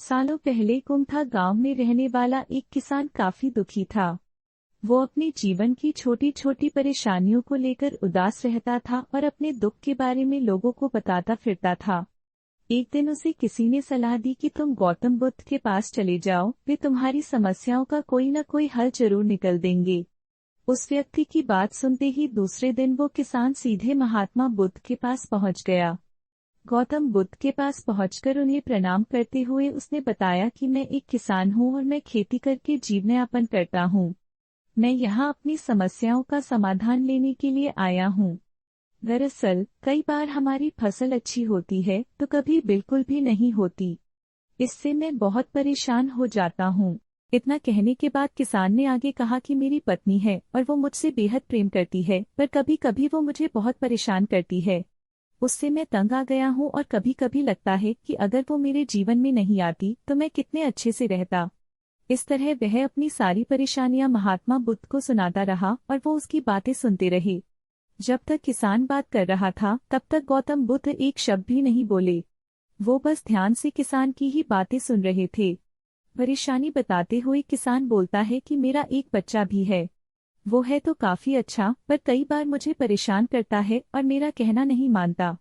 सालों पहले कुमथा गांव में रहने वाला एक किसान काफी दुखी था। वो अपने जीवन की छोटी छोटी परेशानियों को लेकर उदास रहता था और अपने दुख के बारे में लोगों को बताता फिरता था। एक दिन उसे किसी ने सलाह दी कि तुम गौतम बुद्ध के पास चले जाओ, वे तुम्हारी समस्याओं का कोई न कोई हल जरूर निकल देंगे। उस व्यक्ति की बात सुनते ही दूसरे दिन वो किसान सीधे महात्मा बुद्ध के पास पहुंच गया। गौतम बुद्ध के पास पहुंचकर उन्हें प्रणाम करते हुए उसने बताया कि मैं एक किसान हूं और मैं खेती करके जीवनयापन करता हूं। मैं यहाँ अपनी समस्याओं का समाधान लेने के लिए आया हूं। दरअसल कई बार हमारी फसल अच्छी होती है तो कभी बिल्कुल भी नहीं होती। इससे मैं बहुत परेशान हो जाता हूं। इतना कहने के बाद किसान ने आगे कहा कि मेरी पत्नी है और वो मुझसे बेहद प्रेम करती है, पर कभी कभी वो मुझे बहुत परेशान करती है। उससे मैं तंग आ गया हूँ और कभी कभी लगता है कि अगर वो मेरे जीवन में नहीं आती तो मैं कितने अच्छे से रहता। इस तरह वह अपनी सारी परेशानियां महात्मा बुद्ध को सुनाता रहा और वो उसकी बातें सुनते रहे। जब तक किसान बात कर रहा था तब तक गौतम बुद्ध एक शब्द भी नहीं बोले। वो बस ध्यान से किसान की ही बातें सुन रहे थे। परेशानी बताते हुए किसान बोलता है कि मेरा एक बच्चा भी है। वो है तो काफी अच्छा, पर कई बार मुझे परेशान करता है और मेरा कहना नहीं मानता।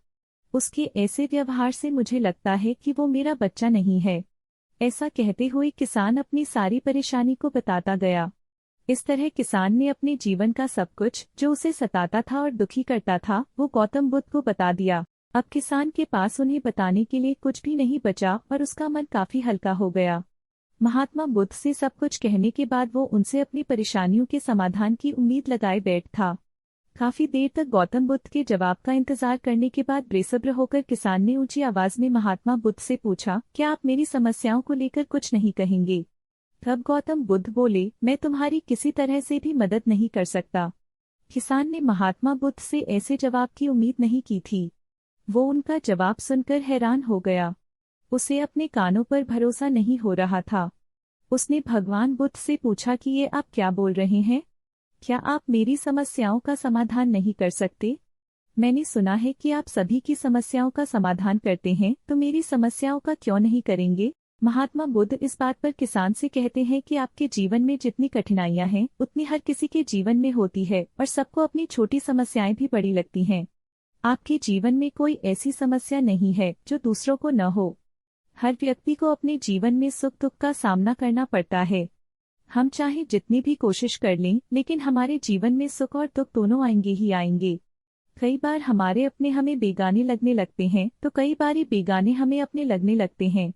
उसके ऐसे व्यवहार से मुझे लगता है कि वो मेरा बच्चा नहीं है। ऐसा कहते हुए किसान अपनी सारी परेशानी को बताता गया। इस तरह किसान ने अपने जीवन का सब कुछ जो उसे सताता था और दुखी करता था वो गौतम बुद्ध को बता दिया। अब किसान के पास उन्हें बताने के लिए कुछ भी नहीं बचा और उसका मन काफी हल्का हो गया। महात्मा बुद्ध से सब कुछ कहने के बाद वो उनसे अपनी परेशानियों के समाधान की उम्मीद लगाए बैठ था। काफी देर तक गौतम बुद्ध के जवाब का इंतजार करने के बाद बेसब्र होकर किसान ने ऊंची आवाज में महात्मा बुद्ध से पूछा, क्या आप मेरी समस्याओं को लेकर कुछ नहीं कहेंगे? तब गौतम बुद्ध बोले, मैं तुम्हारी किसी तरह से भी मदद नहीं कर सकता। किसान ने महात्मा बुद्ध से ऐसे जवाब की उम्मीद नहीं की थी। वो उनका जवाब सुनकर हैरान हो गया। उसे अपने कानों पर भरोसा नहीं हो रहा था। उसने भगवान बुद्ध से पूछा कि ये आप क्या बोल रहे हैं? क्या आप मेरी समस्याओं का समाधान नहीं कर सकते? मैंने सुना है कि आप सभी की समस्याओं का समाधान करते हैं, तो मेरी समस्याओं का क्यों नहीं करेंगे? महात्मा बुद्ध इस बात पर किसान से कहते हैं कि आपके जीवन में जितनी कठिनाइयां हैं उतनी हर किसी के जीवन में होती है और सबको अपनी छोटी समस्याएं भी बड़ी लगती हैं। आपके जीवन में कोई ऐसी समस्या नहीं है जो दूसरों को न हो। हर व्यक्ति को अपने जीवन में सुख दुख का सामना करना पड़ता है। हम चाहे जितनी भी कोशिश कर लें, लेकिन हमारे जीवन में सुख और दुख दोनों आएंगे ही आएंगे। कई बार हमारे अपने हमें बेगाने लगने लगते हैं तो कई बार बेगाने हमें अपने लगने लगते हैं।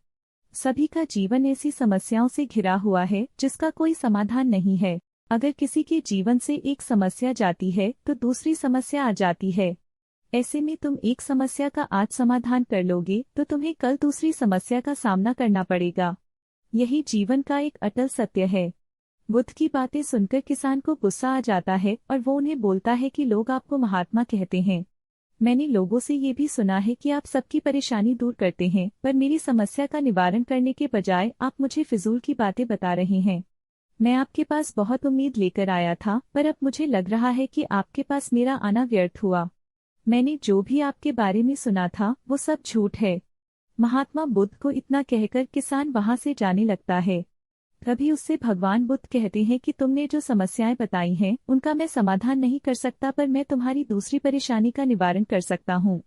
सभी का जीवन ऐसी समस्याओं से घिरा हुआ है जिसका कोई समाधान नहीं है। अगर किसी के जीवन से एक समस्या जाती है तो दूसरी समस्या आ जाती है। ऐसे में तुम एक समस्या का आज समाधान कर लोगे तो तुम्हें कल दूसरी समस्या का सामना करना पड़ेगा। यही जीवन का एक अटल सत्य है। बुद्ध की बातें सुनकर किसान को गुस्सा आ जाता है और वो उन्हें बोलता है कि लोग आपको महात्मा कहते हैं। मैंने लोगों से ये भी सुना है कि आप सबकी परेशानी दूर करते हैं, पर मेरी समस्या का निवारण करने के बजाय आप मुझे फिजूल की बातें बता रहे हैं। मैं आपके पास बहुत उम्मीद लेकर आया था, पर अब मुझे लग रहा है कि आपके पास मेरा आना व्यर्थ हुआ। मैंने जो भी आपके बारे में सुना था वो सब झूठ है। महात्मा बुद्ध को इतना कहकर किसान वहां से जाने लगता है। तभी उससे भगवान बुद्ध कहते हैं कि तुमने जो समस्याएं बताई हैं उनका मैं समाधान नहीं कर सकता, पर मैं तुम्हारी दूसरी परेशानी का निवारण कर सकता हूँ।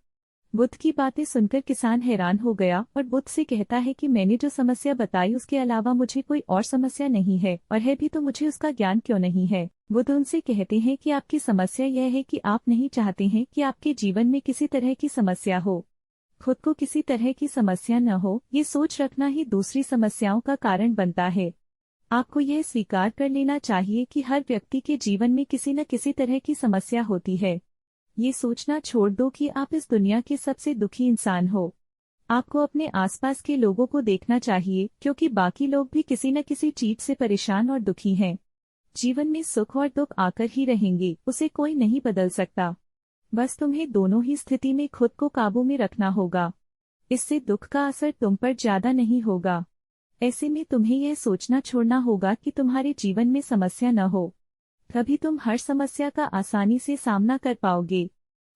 बुद्ध की बातें सुनकर किसान हैरान हो गया और बुद्ध से कहता है कि मैंने जो समस्या बताई उसके अलावा मुझे कोई और समस्या नहीं है, और है भी तो मुझे उसका ज्ञान क्यों नहीं है? बुद्ध उनसे कहते हैं कि आपकी समस्या यह है कि आप नहीं चाहते हैं कि आपके जीवन में किसी तरह की समस्या हो। खुद को किसी तरह की समस्या न हो, ये सोच रखना ही दूसरी समस्याओं का कारण बनता है। आपको यह स्वीकार कर लेना चाहिए कि हर व्यक्ति के जीवन में किसी न किसी तरह की समस्या होती है। ये सोचना छोड़ दो कि आप इस दुनिया के सबसे दुखी इंसान हो। आपको अपने आसपास के लोगों को देखना चाहिए, क्योंकि बाकी लोग भी किसी न किसी चीज से परेशान और दुखी हैं। जीवन में सुख और दुख आकर ही रहेंगे, उसे कोई नहीं बदल सकता। बस तुम्हें दोनों ही स्थिति में खुद को काबू में रखना होगा। इससे दुख का असर तुम पर ज्यादा नहीं होगा। ऐसे में तुम्हें यह सोचना छोड़ना होगा कि तुम्हारे जीवन में समस्या न हो, तभी तुम हर समस्या का आसानी से सामना कर पाओगे।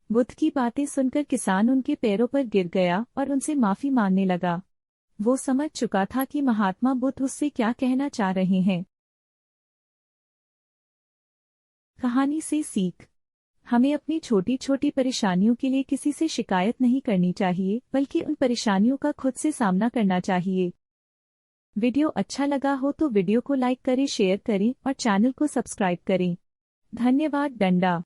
बुद्ध की बातें सुनकर किसान उनके पैरों पर गिर गया और उनसे माफी मांगने लगा। वो समझ चुका था कि महात्मा बुद्ध उससे क्या कहना चाह रहे हैं। कहानी से सीख। हमें अपनी छोटी छोटी परेशानियों के लिए किसी से शिकायत नहीं करनी चाहिए, बल्कि उन परेशानियों का खुद से सामना करना चाहिए। वीडियो अच्छा लगा हो तो वीडियो को लाइक करें, शेयर करें और चैनल को सब्सक्राइब करें। धन्यवाद। डंडा।